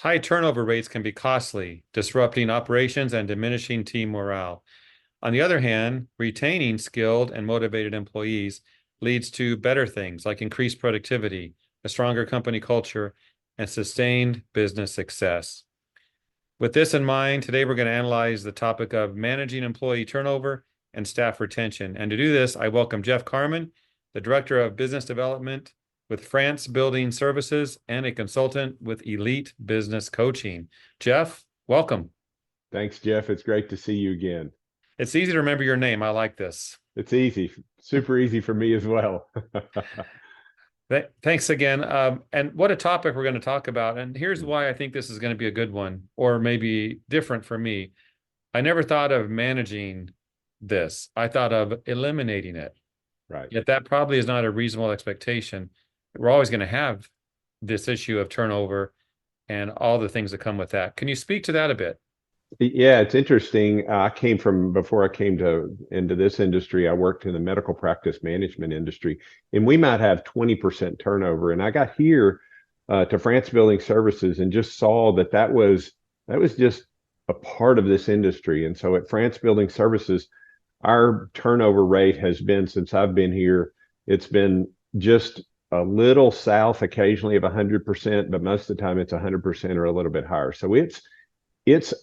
high turnover rates can be costly, disrupting operations and diminishing team morale. On the other hand, retaining skilled and motivated employees leads to better things like increased productivity, a stronger company culture, and sustained business success. With this in mind, today we're going to analyze the topic of managing employee turnover and staff retention. And to do this, I welcome Jeff Carman, the Director of Business Development with France Building Services and a consultant with Elite Business Coaching. Jeff, welcome. Thanks, Jeff. It's great to see you again. It's easy to remember your name. I like this. It's easy, super easy for me as well. Thanks again. And what a topic we're going to talk about. And here's why I think this is going to be a good one, or maybe different for me. I never thought of managing this. I thought of eliminating it. Right. Yet that probably is not a reasonable expectation. We're always going to have this issue of turnover and all the things that come with that. Can you speak to that a bit? Yeah, it's interesting. Before I came into this industry, I worked in the medical practice management industry, and we might have 20% turnover. And I got here to France Building Services and just saw that was just a part of this industry. And so at France Building Services, our turnover rate has been, since I've been here, it's been just a little south occasionally of 100%, but most of the time it's 100% or a little bit higher. So it's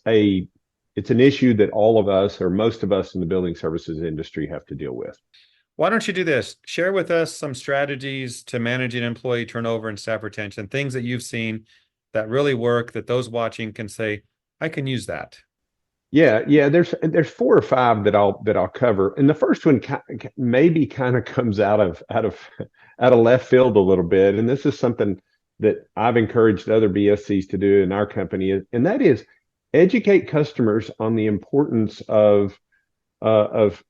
an issue that all of us, or most of us in the building services industry, have to deal with. Why don't you do this? Share with us some strategies to managing employee turnover and staff retention, things that you've seen that really work, that those watching can say, I can use that. Yeah. There's four or five that I'll cover, and the first one maybe kind of comes out of left field a little bit, and this is something that I've encouraged other BSCs to do in our company, and that is educate customers on the importance of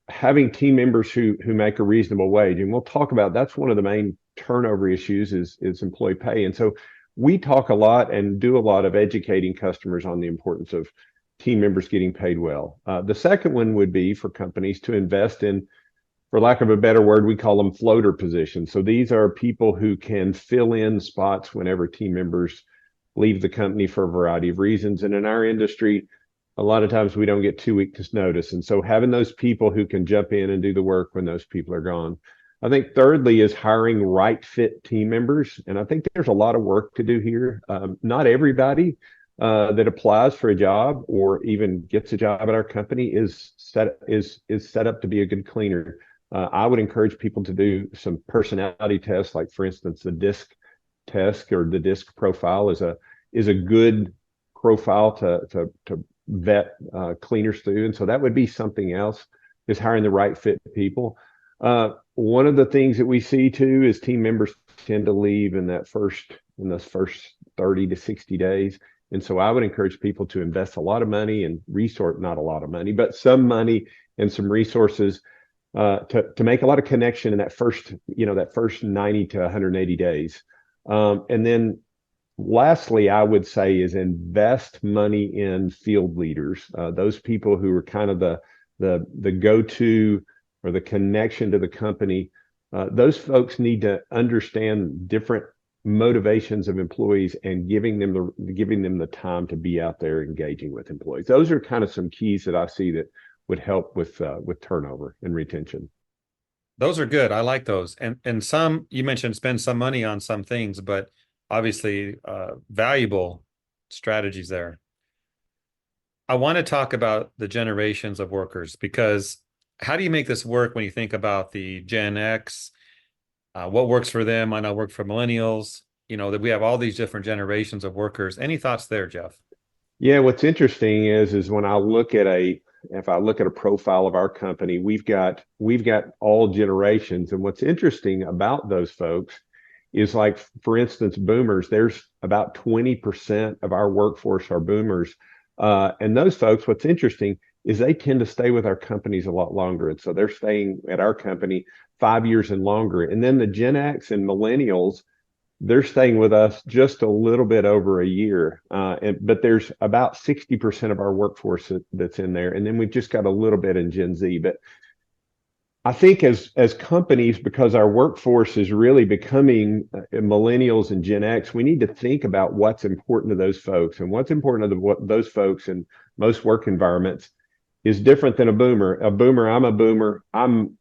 having team members who make a reasonable wage. And we'll talk about that's one of the main turnover issues is employee pay. And so we talk a lot and do a lot of educating customers on the importance of team members getting paid well. The second one would be for companies to invest in, for lack of a better word, we call them floater positions. So these are people who can fill in spots whenever team members leave the company for a variety of reasons. And in our industry, a lot of times we don't get 2 weeks notice. And so having those people who can jump in and do the work when those people are gone. I think thirdly is hiring right fit team members. And I think there's a lot of work to do here. Not everybody that applies for a job or even gets a job at our company is set up to be a good cleaner. I would encourage people to do some personality tests, like for instance, the DISC test or the DISC profile is a good profile to vet cleaners through. And so that would be something else, is hiring the right fit people. One of the things that we see too is team members tend to leave in those first 30 to 60 days. And so I would encourage people to invest a lot of money and not a lot of money, but some money and some resources to make a lot of connection in that first 90 to 180 days. And then lastly, I would say is invest money in field leaders, those people who are kind of the go-to or the connection to the company. Those folks need to understand different motivations of employees and giving them the time to be out there engaging with employees. Those are kind of some keys that I see that would help with turnover and retention. Those are good. I like those. And some, you mentioned spend some money on some things, but obviously valuable strategies there. I want to talk about the generations of workers, because how do you make this work when you think about the Gen X? What works for them might not work for millennials. That we have all these different generations of workers. Any thoughts there, Jeff? Yeah, what's interesting is when if I look at a profile of our company, we've got all generations. And what's interesting about those folks is, like, for instance, boomers, there's about 20% of our workforce are boomers. And those folks, what's interesting is they tend to stay with our companies a lot longer. And so they're staying at our company 5 years and longer. And then the Gen X and millennials, they're staying with us just a little bit over a year. But there's about 60% of our workforce that's in there. And then we've just got a little bit in Gen Z. But I think as companies, because our workforce is really becoming millennials and Gen X, we need to think about what's important to those folks, and what's important to those folks in most work environments is different than a boomer. A boomer, I'm a boomer. I'm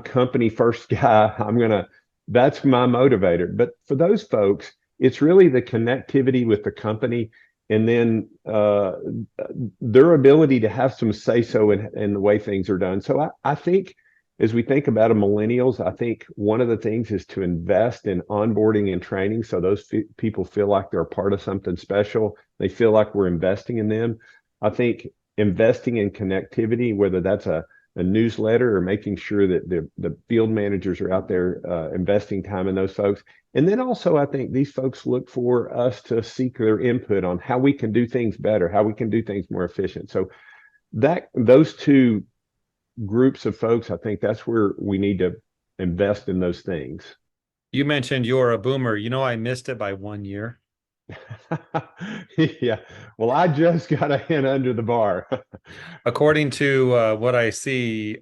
company first guy. That's my motivator. But for those folks, it's really the connectivity with the company, and then their ability to have some say so in the way things are done. So I think as we think about millennials, I think one of the things is to invest in onboarding and training so those people feel like they're a part of something special. They feel like we're investing in them. I think investing in connectivity, whether that's a newsletter or making sure that the field managers are out there investing time in those folks. And then also, I think these folks look for us to seek their input on how we can do things better, how we can do things more efficient. So that those two groups of folks, I think that's where we need to invest in those things. You mentioned you're a boomer. You know, I missed it by 1 year. Yeah. Well, I just got a hint under the bar. According to what I see,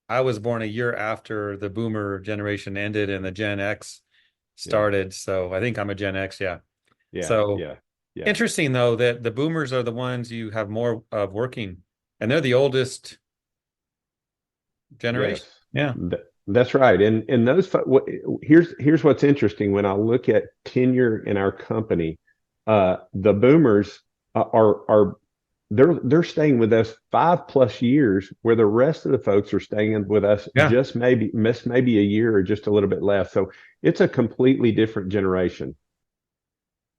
I was born a year after the boomer generation ended and the Gen X Yeah. started. So I think I'm a Gen X. Yeah. Yeah. So Yeah. Yeah. interesting, though, that the boomers are the ones you have more of working, and they're the oldest generation. Yes. Yeah. That's right. And here's what's interesting. When I look at tenure in our company, the boomers are they're staying with us 5+ years, where the rest of the folks are staying with us Yeah. just maybe a year or just a little bit less. So it's a completely different generation.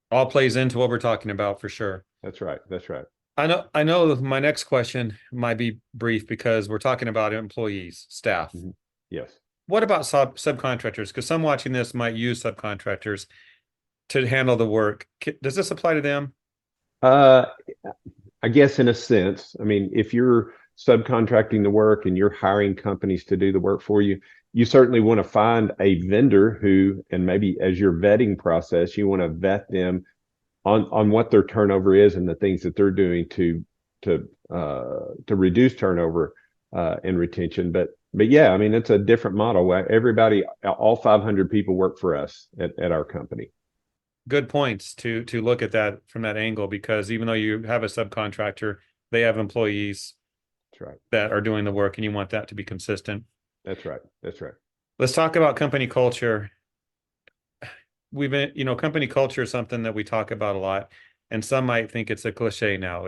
All plays into what we're talking about for sure. That's right. That's right. I know my next question might be brief because we're talking about employees, staff. Mhm. Yes. What about subcontractors? Because some watching this might use subcontractors to handle the work. Does this apply to them? Uh, I guess in a sense, I mean, if you're subcontracting the work and you're hiring companies to do the work for you, you certainly want to find a vendor who, and maybe as your vetting process, you want to vet them on what their turnover is and the things that they're doing to reduce turnover and retention. But yeah, I mean, it's a different model. Everybody, all 500 people work for us at our company. Good points to look at that from that angle, because even though you have a subcontractor, they have employees That's right. that are doing the work, and you want that to be consistent. That's right. That's right. Let's talk about company culture. Company culture is something that we talk about a lot, and some might think it's a cliche now.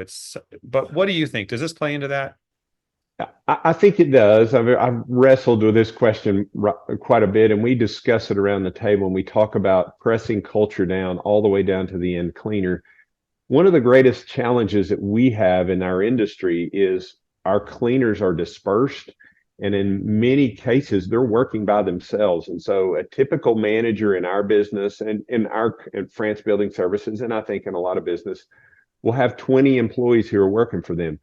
But what do you think? Does this play into that? I think it does. I've wrestled with this question quite a bit, and we discuss it around the table, and we talk about pressing culture down all the way down to the end cleaner. One of the greatest challenges that we have in our industry is our cleaners are dispersed, and in many cases, they're working by themselves. And so, a typical manager in our business and in France Building Services, and I think in a lot of business, will have 20 employees who are working for them.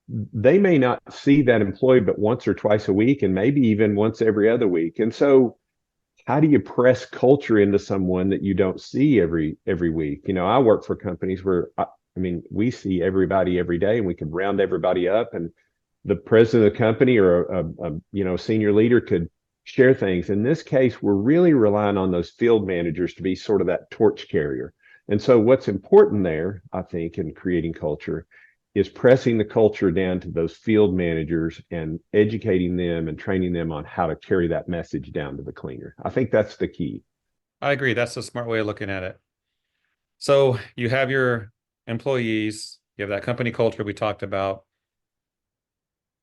They may not see that employee but once or twice a week, and maybe even once every other week. And so, how do you press culture into someone that you don't see every week? I work for companies where I mean, we see everybody every day, and we can round everybody up, and the president of the company or a senior leader could share things. In this case, we're really relying on those field managers to be sort of that torch carrier. And so, what's important there, I think, in creating culture is pressing the culture down to those field managers and educating them and training them on how to carry that message down to the cleaner. I think that's the key. I agree. That's a smart way of looking at it. So you have your employees, you have that company culture we talked about,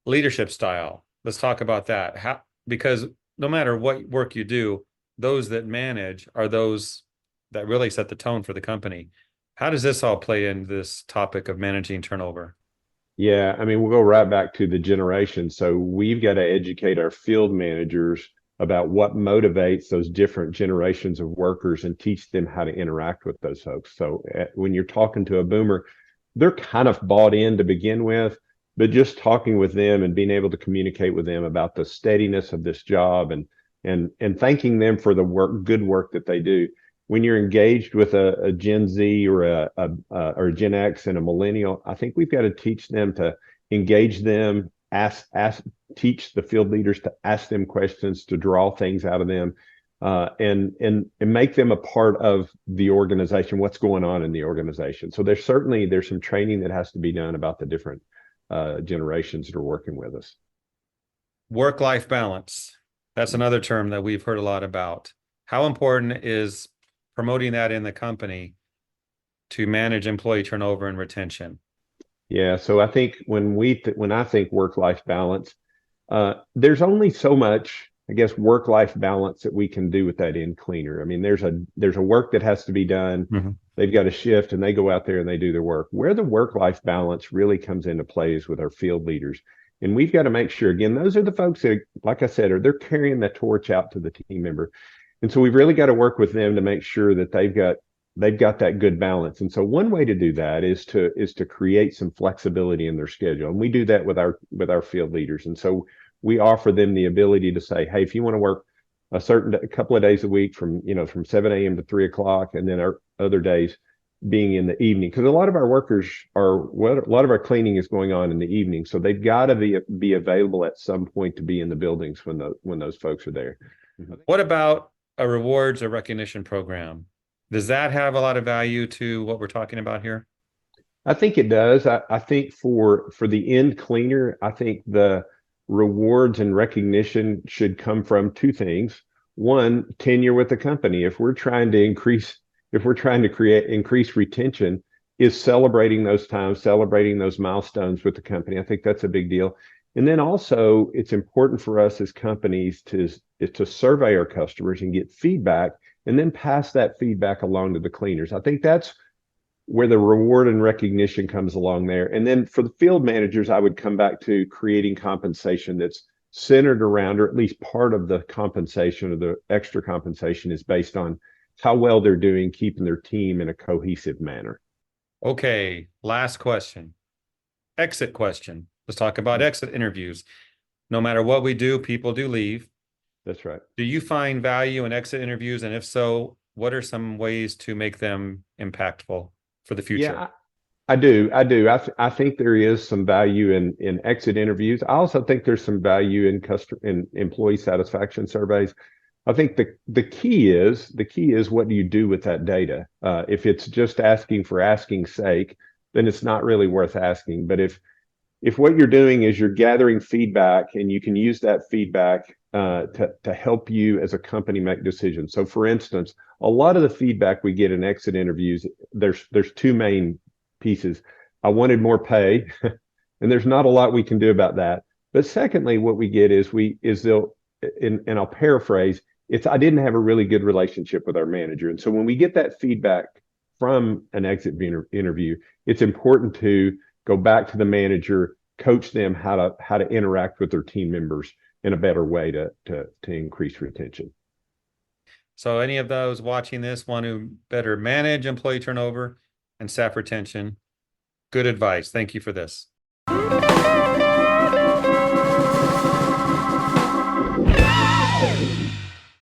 leadership style. Let's talk about that. Because no matter what work you do, those that manage are those that really set the tone for the company. How does this all play in this topic of managing turnover? Yeah, I mean, we'll go right back to the generation. So we've got to educate our field managers about what motivates those different generations of workers and teach them how to interact with those folks. So when you're talking to a boomer, they're kind of bought in to begin with, but just talking with them and being able to communicate with them about the steadiness of this job and thanking them for the good work that they do. When you're engaged with a Gen Z or a Gen X and a millennial, I think we've got to teach them to engage them teach the field leaders to ask them questions, to draw things out of them, and make them a part of the organization, what's going on in the organization. So there's some training that has to be done about the different generations that are working with us. Work-life balance. That's another term that we've heard a lot about. How important is promoting that in the company to manage employee turnover and retention? Yeah, so I think when I think work-life balance, there's only so much, I guess, work-life balance that we can do with that end cleaner. I mean, there's a work that has to be done. Mm-hmm. They've got a shift and they go out there and they do their work. Where the work-life balance really comes into play is with our field leaders. And we've got to make sure, again, those are the folks that, like I said, they're carrying the torch out to the team member. And so we've really got to work with them to make sure that they've got that good balance. And so one way to do that is to create some flexibility in their schedule. And we do that with our field leaders. And so we offer them the ability to say, hey, if you want to work a couple of days a week from 7 a.m. to 3 o'clock, and then our other days being in the evening, because a lot of our cleaning is going on in the evening. So they've got to be available at some point to be in the buildings when those folks are there. What about a rewards or recognition program? Does that have a lot of value to what we're talking about here? I think it does. I think for the end cleaner, I think the rewards and recognition should come from two things. One, tenure with the company. If we're trying to increase retention, is celebrating those times, celebrating those milestones with the company. I think that's a big deal. And then also, it's important for us as companies to survey our customers and get feedback, and then pass that feedback along to the cleaners. I think that's where the reward and recognition comes along there. And then for the field managers, I would come back to creating compensation that's centered around, or at least part of the compensation or the extra compensation is based on how well they're doing keeping their team in a cohesive manner. Okay, last question. Exit question. Let's talk about exit interviews. No matter what we do, people do leave. That's right. Do you find value in exit interviews? And if so, what are some ways to make them impactful for the future? Yeah, I do. I think there is some value in exit interviews. I also think there's some value in employee satisfaction surveys. I think the key is what do you do with that data? If it's just asking for asking's sake, then it's not really worth asking. But if what you're doing is you're gathering feedback, and you can use that feedback to help you as a company make decisions. So, for instance, a lot of the feedback we get in exit interviews, there's two main pieces. I wanted more pay, and there's not a lot we can do about that. But secondly, what we get is and I'll paraphrase, I didn't have a really good relationship with our manager. And so when we get that feedback from an exit interview, it's important to go back to the manager, coach them how to interact with their team members in a better way to increase retention. So any of those watching this want to better manage employee turnover and staff retention, good advice. Thank you for this.